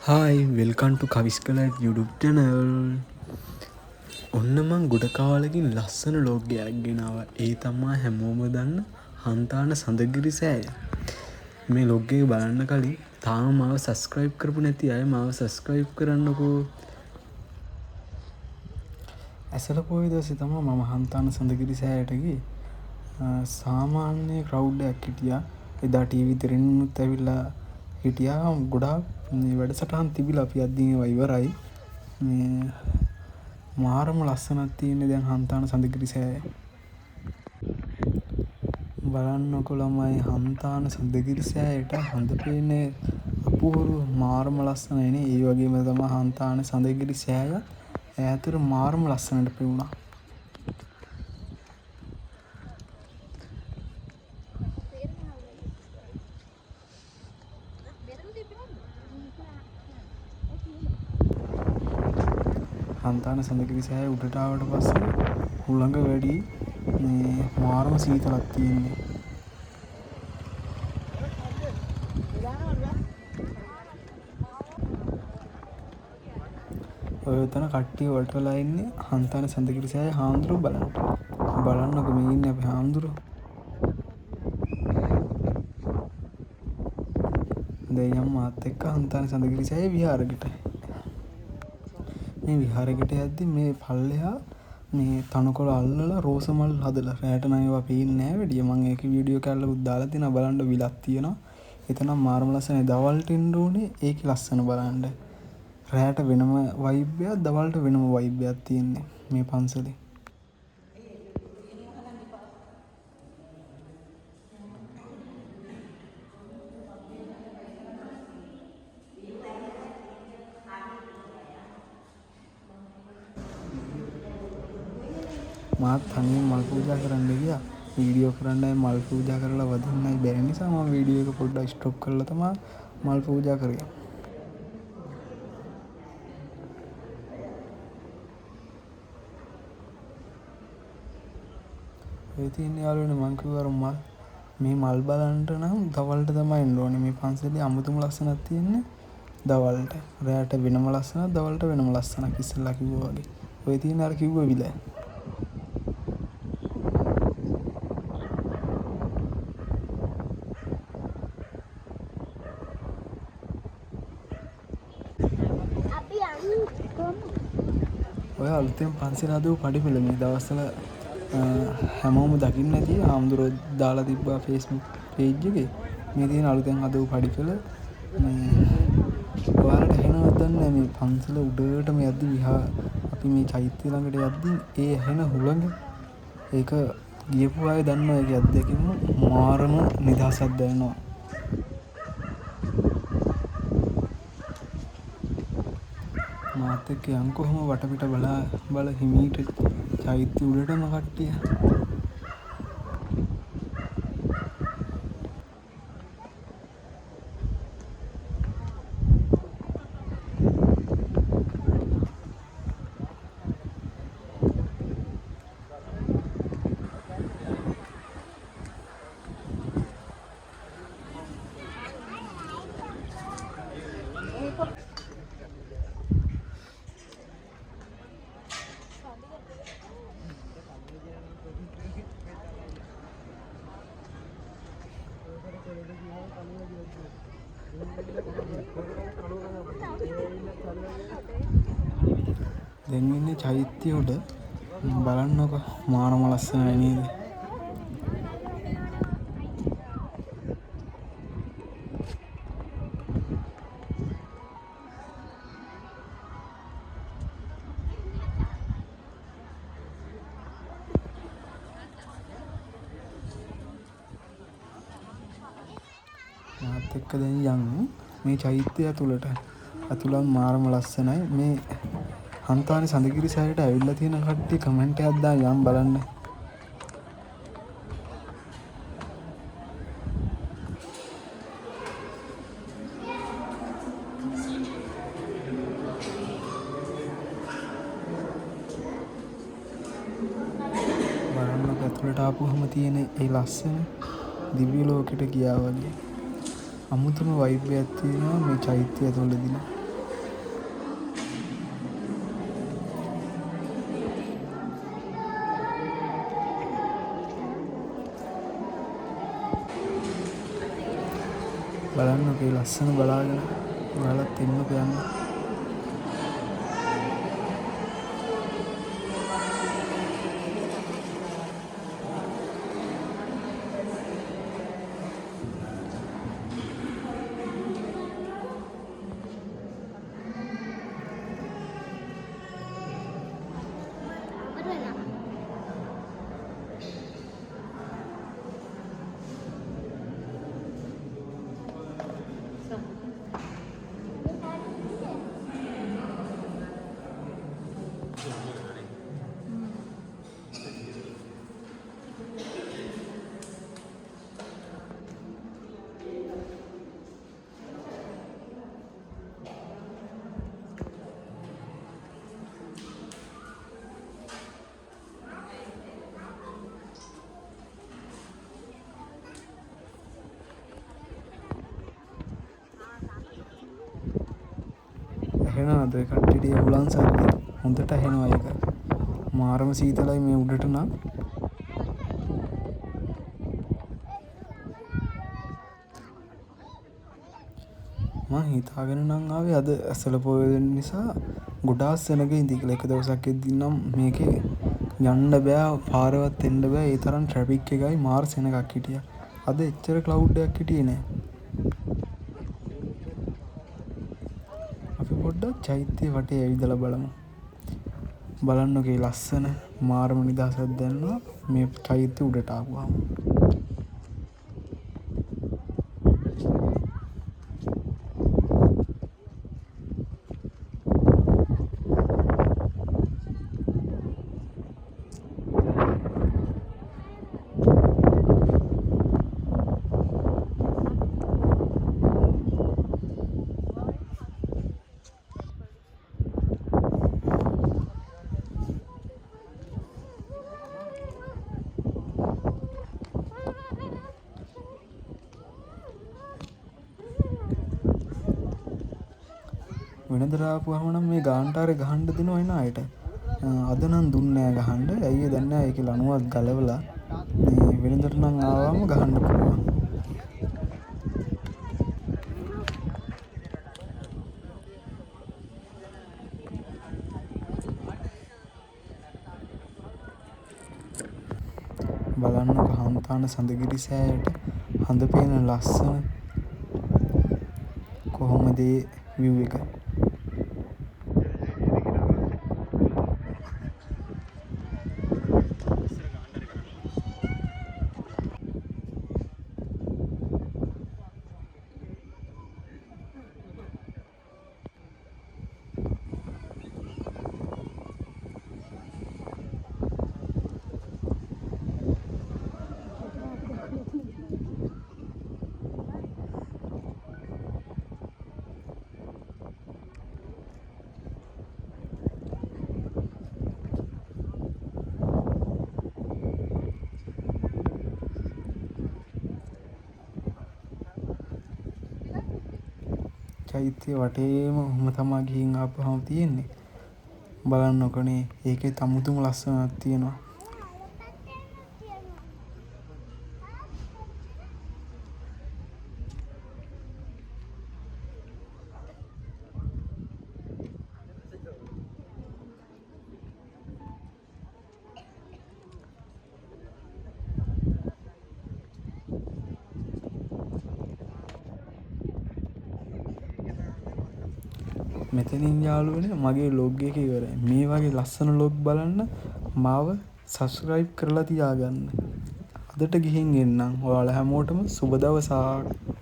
Hi වෙල්කන් ටු කවිස්කලයිට් YouTube channel. ඔන්න මං ගොඩ කාලෙකින් ලස්සන ලෝගයක් ගෙනාව. ඒ තමා හැමෝම දන්න හන්තාන සඳගිරි සෑය. මේ ලොග්ගේ බලන්න කලින් තාම මාව සස්ක්‍රයිබ් කරපු නැති අය මාව සස්ක්‍රයිබ් කරන්නකෝ. ඇසල පොයි දවසේ තමා මම හන්තාන සඳගිරි සෑයට ගියේ. සාමාන්‍ය ක්‍රවුඩ්ඩයක් හිටියා. එදා ටීවී තෙරෙන්නුත් ඇවිල්ලා හිටියා. ගොඩාක් වැඩසටහන් තිබිලා අපි අද්දින් ඒවා ඉවරයි. මේ මාරම ලස්සනක් තියෙන්නේ දැන් හන්තාන සඳගිරි සෑය. බලන්නකො ළමයි හන්තාන සඳගිරි සෑයට හඳ පේන්නේ අපූර්ව මාරම ලස්සනයිනේ. ඒ වගේම තමයි හන්තාන සඳගිරි සෑය ඈතට මාරම ලස්සනට පෙවුණා. හන්තාන සඳගිරි සෑය උඩට ආවට පස්සේ හුළඟ වැඩි මේ මාරම සීතලක් තියෙන්නේ. ඔය තන කට්ටිය වලට වෙලා ඉන්නේ හන්තාන සඳගිරි සෑය හාමුදුරුවෝ බලන්න. බලන්නකො මේ ඉන්නේ අපේ හාමුදුරුවෝ. දැන් යම් මාත් එක්ක හන්තාන සඳගිරි සෑය විහාරෙකට. මේ විහාරෙකට යද්දි මේ පල්ලෙහා මේ තනකොළ අල්ලලා රෝස මල් හදලා රැට නම් ඒවා පේන්නේ නැහැ වැඩිය. මම ඒකේ වීඩියෝ කැල්ලකුත් දාලා තිනා බලන්න විලක් තියෙනවා. එතන මාරම ලස්සනයි. දවල්ට එන්න ඕනේ ඒකේ ලස්සන බලන්න. රැට වෙනම වයිබ් එකක් දවල්ට වෙනම වයිබ් එකක් තියෙන්නේ මේ පන්සලේ. මාත් තනියෙන් මල් පූජා කරන්න ගියා. වීඩියෝ කරන්නයි මල් පූජා කරලා වදින්නයි බැරි නිසා මම වීඩියෝ එක පොඩ්ඩක් ස්ටොප් කරලා තමයි මල් පූජා කරේ. ඒ තියෙන යාළුවනේ මං කිව්වා මේ මල් බලන්න නම් දවල්ට තමයි එන්න ඕනේ. මේ පන්සලේ අමුතුම ලස්සනක් තියෙන්නේ දවල්ට. රැට වෙනම ලස්සනක් දවල්ට වෙනම ලස්සනක් ඉස්සෙල්ලා කිව්වා වගේ. ඔය තියෙන අර කිව්ව විල. ඔය අලුතෙන් පන්සල හදපු පඩිපෙළ මේ දවස්වල හැමෝම දකින්න ඇති. හාමුදුරුවෝ දාලා තිබ්බා Facebook page එකේ. මේ තියෙන අලුතෙන් හදපු පඩිපෙළ මේ ඔයාලට ඇහෙනවද දන්නේ නැහැ. මේ පන්සල උඩටම යද්දි අපි මේ චෛත්‍ය ළඟට යද්දි ඒ ඇහෙන හුළඟ ඒක ගියපු අය දන්නවා. ඒකේ අත්දැකීම මාරම නිදහසක් දැනෙනවා. මාත් එක්ක යන් කොහොම වටපිට බල හිමීට චෛත්‍ය උඩටම කට්ටිය. දැන් ඉන්නේ චෛත්‍ය උඩ. බලන්නකො මාරම ලස්සනයි නේද? මාත් එක්ක දැන් යමු මේ චෛත්‍ය ඇතුළට. ඇතුළත් මාරම ලස්සනයි. මේ හන්තාන සඳගිරි සෑයට ඇවිල්ලා තියෙන කට්ටිය කමෙන්ට් එකක් දාන්න යම් බලන්න. බලන්න ඇතුළට ආපුවම තියෙන ඒ ලස්සන දිව්‍ය ලෝකෙට ගියා වගේ. අමුතුම වයිබ් එකක් තියෙනවා මේ චෛත්‍ය ඇතුළේදී. බලන්නකෝ ලස්සන බලාගෙන ඔයාලත් එන්නකෝ යන්න. ඇහෙනවද කට්ටියට හුලං සද්ද? හොඳට ඇහෙනවා ඒක. මාරම සීතලයි මේ උඩට නම්. මං හිතාගෙන නම් ආවේ අද ඇසළ පොය නිසා ගොඩාක් සෙනග ඉඳි කියලා. එක දවසක් එද්දි නම් මේකේ යන්න බෑ, පාරවත් එන්න බෑ. ඒ තරම් ට්‍රැෆික් එකයි මාර සෙනගක් හිටියා. අද එච්චර ක්ලවුඩ් එකක් හිටියේ නෑ. අපි පොඩ්ඩක් චෛත්‍ය වටේ ඇවිදලා බලමු. බලන්නකෝ ලස්සන මාරම නිදහසක් දැනෙනවා මේ චෛත්‍ය උඩට ආවම. වෙනදට ආපුවම නම් මේ ගාන්ටාරේ ගහන්න දෙනවා එන අයට. අද නම් දුන්නේ නෑ ගහන්න. ඇයි දන්නේ නෑ. ඒකේ ලණුවක් ගලවලා මේ වෙනදට නම් ආවම ගහන්න පුළුවන්. බලන්නකො හන්තාන සඳගිරි සෑයට හඳ පේන ලස්සන කොහොමද ඒ view එක. චෛත්‍ය වටේම ඔහොම තමා ගිහින් ආපුවම තියෙන්නේ. බලන්නකොනේ ඒකේ තමුතුම ලස්සනක් තියෙනවා. මෙතනින් යාළුවනේ මගේ ලොග් එක ඉවරයි. මේ වගේ ලස්සන ලොග් බලන්න මාව සබ්ස්ක්‍රයිබ් කරලා තියාගන්න. අදට ගිහින් එන්නම්. ඔයාලා හැමෝටම සුබ දවසක්.